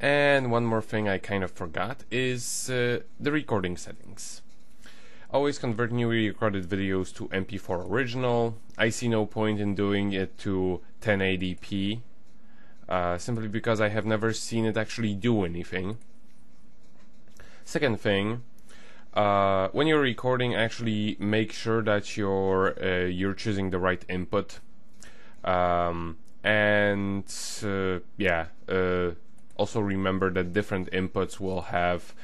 And one more thing I kind of forgot is the recording settings. Always convert newly recorded videos to MP4 original. I see no point in doing it to 1080p, simply because I have never seen it actually do anything. Second thing, when you're recording, actually make sure that you're choosing the right input, also remember that different inputs will have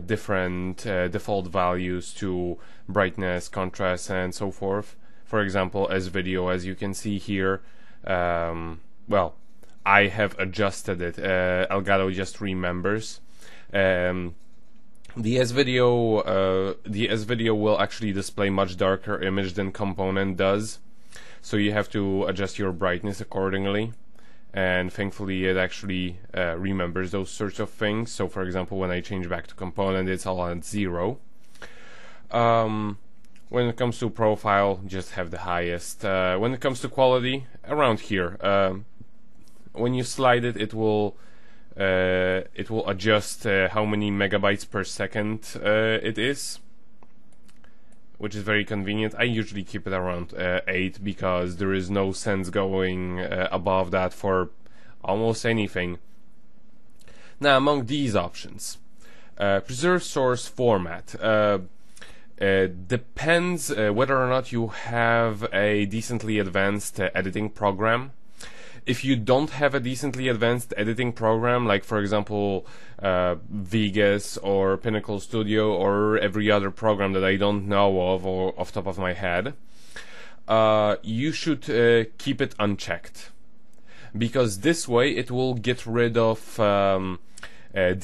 different default values to brightness, contrast, and so forth. For example, as video, as you can see here, well, I have adjusted it. Elgato just remembers. The S video will actually display much darker image than component does, so you have to adjust your brightness accordingly. And thankfully it actually remembers those sorts of things. So for example, when I change back to component, it's all at 0. When it comes to profile, just have the highest. When it comes to quality, around here. When you slide it, it will adjust how many megabytes per second it is, which is very convenient. I usually keep it around 8 because there is no sense going above that for almost anything. Now, among these options, preserve source format. Depends whether or not you have a decently advanced editing program. If you don't have a decently advanced editing program, like for example Vegas or Pinnacle Studio or every other program that I don't know of or off the top of my head, you should keep it unchecked, because this way it will get rid of it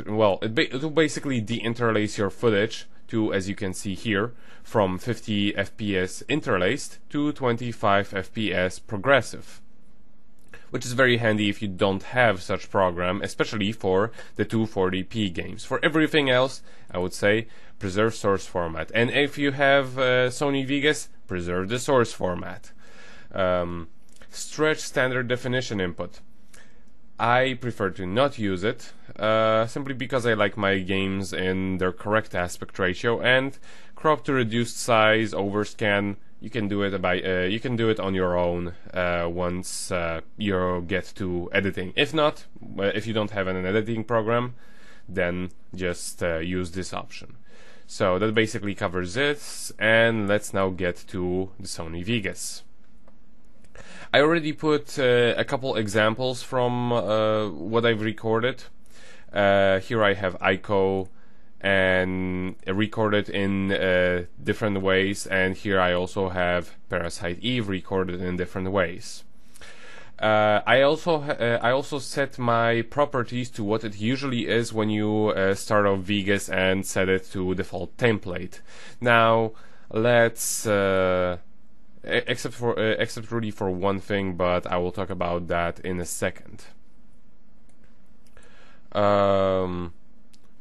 will basically deinterlace your footage to, as you can see here, from 50 FPS interlaced to 25 FPS progressive, which is very handy if you don't have such program, especially for the 240p games. For everything else, I would say preserve source format. And if you have Sony Vegas, preserve the source format. Stretch standard definition input. I prefer to not use it, simply because I like my games in their correct aspect ratio, and crop to reduced size, overscan. You can do it you can do it on your own once you get to editing. If not, if you don't have an editing program, then just use this option. So that basically covers it, and let's now get to the Sony Vegas. I already put a couple examples from what I've recorded. Here I have ICO and recorded in different ways, and here I also have Parasite Eve recorded in different ways. I also set my properties to what it usually is when you start off Vegas and set it to default template. Now let's except really for one thing, but I will talk about that in a second.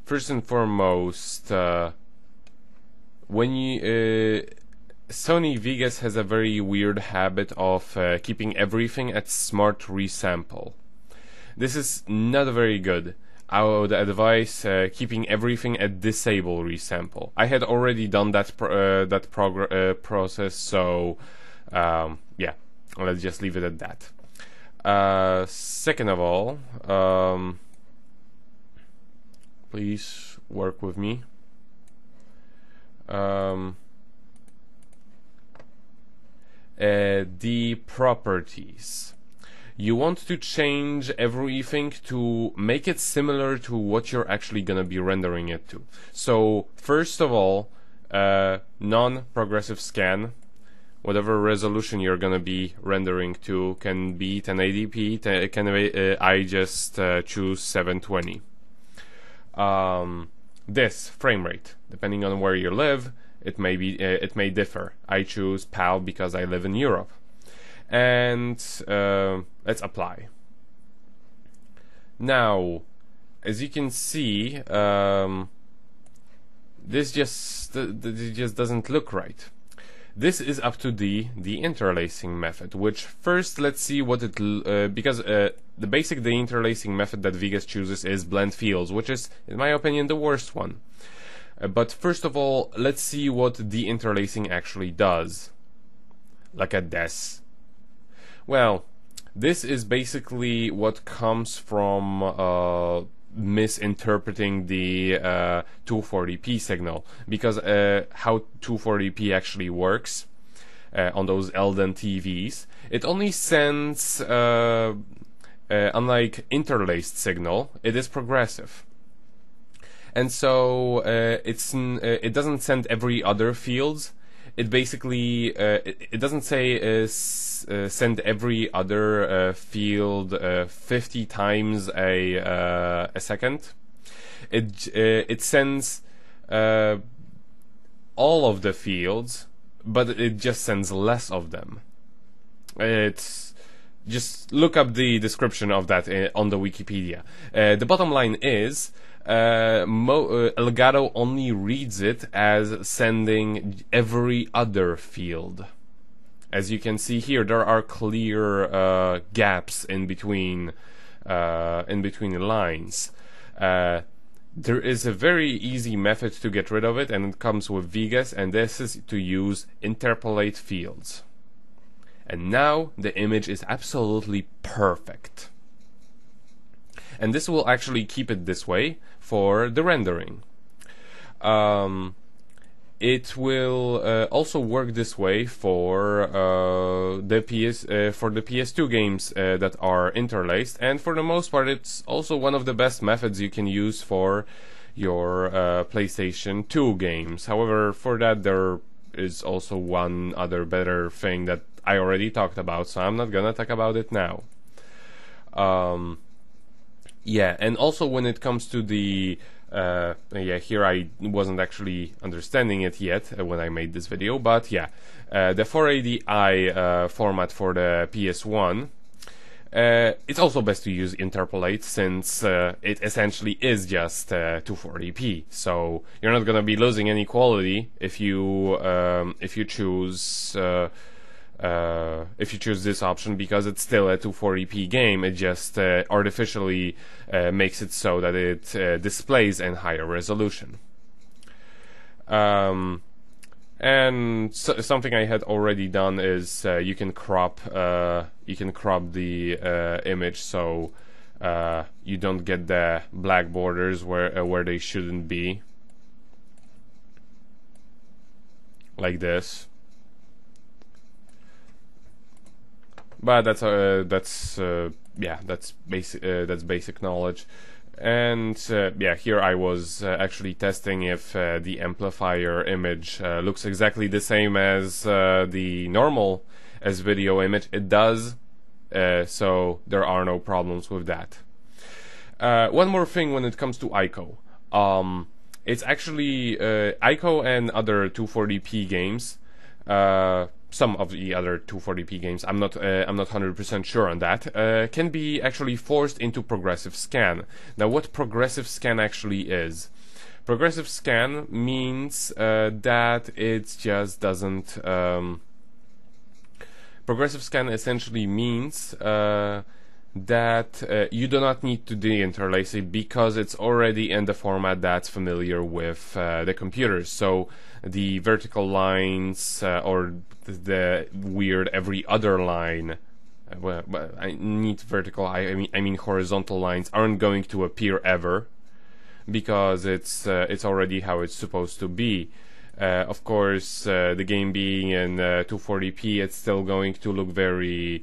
First and foremost, when you Sony Vegas has a very weird habit of keeping everything at smart resample. This is not very good. I would advise keeping everything at disable resample. I had already done that process, so yeah, let's just leave it at that. Second of all, please work with me. The properties. You want to change everything to make it similar to what you're actually gonna be rendering it to. So first of all, non-progressive scan. Whatever resolution you're gonna be rendering to can be 1080p. I just choose 720. This frame rate, depending on where you live, it may differ. I choose PAL because I live in Europe. And let's apply. Now, as you can see, this just doesn't look right. this is up to the interlacing method, which first let's see what it because the basic interlacing method that Vegas chooses is blend fields, which is in my opinion the worst one. But first of all, let's see what the interlacing actually does. Look at this. Well, this is basically what comes from misinterpreting the 240p signal, because how 240p actually works on those Elden TVs, it only sends unlike interlaced signal, it is progressive. And so it doesn't send every other fields. It basically it doesn't say send every other field 50 times a second. It sends all of the fields, but it just sends less of them. It's just look up the description of that on the Wikipedia. The bottom line is Elgato only reads it as sending every other field. As you can see here, there are clear gaps in between the lines. There is a very easy method to get rid of it, and it comes with Vegas, and this is to use interpolate fields. And now the image is absolutely perfect. And this will actually keep it this way for the rendering. It will also work this way for the PS2 games that are interlaced, and for the most part it's also one of the best methods you can use for your PlayStation 2 games. However, for that there is also one other better thing that I already talked about, so I'm not gonna talk about it now. Yeah, and also when it comes to the here I wasn't actually understanding it yet when I made this video, but yeah, the 480i format for the PS1, it's also best to use interpolate, since it essentially is just 240p, so you're not gonna be losing any quality if you choose this option, because it's still a 240p game. It just artificially makes it so that it displays in higher resolution. And something I had already done is you can crop the image so you don't get the black borders where they shouldn't be, like this. But that's basic knowledge. And yeah, here I was actually testing if the amplifier image looks exactly the same as the normal video image. It does, so there are no problems with that. One more thing when it comes to ICO. It's actually ICO and other 240p games. Some of the other 240p games, I'm not 100% sure on that, can be actually forced into progressive scan. Now, what progressive scan actually is? Progressive scan means that it just doesn't. Progressive scan essentially means that you do not need to deinterlace it, because it's already in the format that's familiar with the computers. So the vertical lines or the weird every other line, well, I need vertical, I mean horizontal lines aren't going to appear ever, because it's already how it's supposed to be. Of course, the game being in 240p, it's still going to look very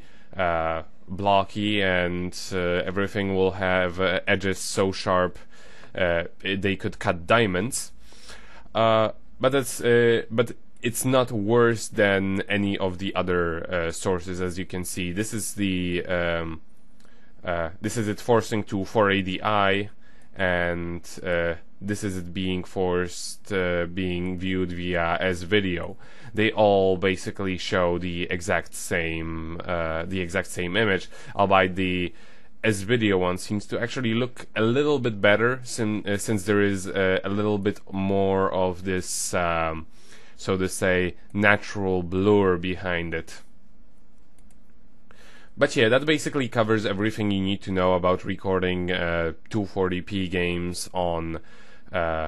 blocky, and everything will have edges so sharp they could cut diamonds. But it's not worse than any of the other sources. As you can see, this is the this is it forcing to 480i, and this is it being forced being viewed via as video. They all basically show the exact same image, albeit the as video one seems to actually look a little bit better, since there is a little bit more of this so to say, natural blur behind it. But yeah, that basically covers everything you need to know about recording 240p games on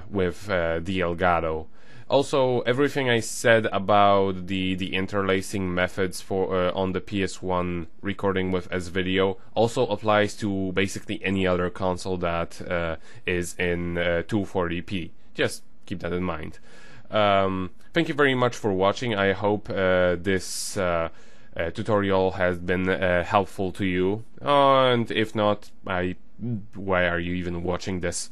with the Elgato. Also, everything I said about the interlacing methods for on the PS1 recording with S-Video also applies to basically any other console that is in 240p. Just keep that in mind. Thank you very much for watching. I hope this tutorial has been helpful to you. And if not, why are you even watching this?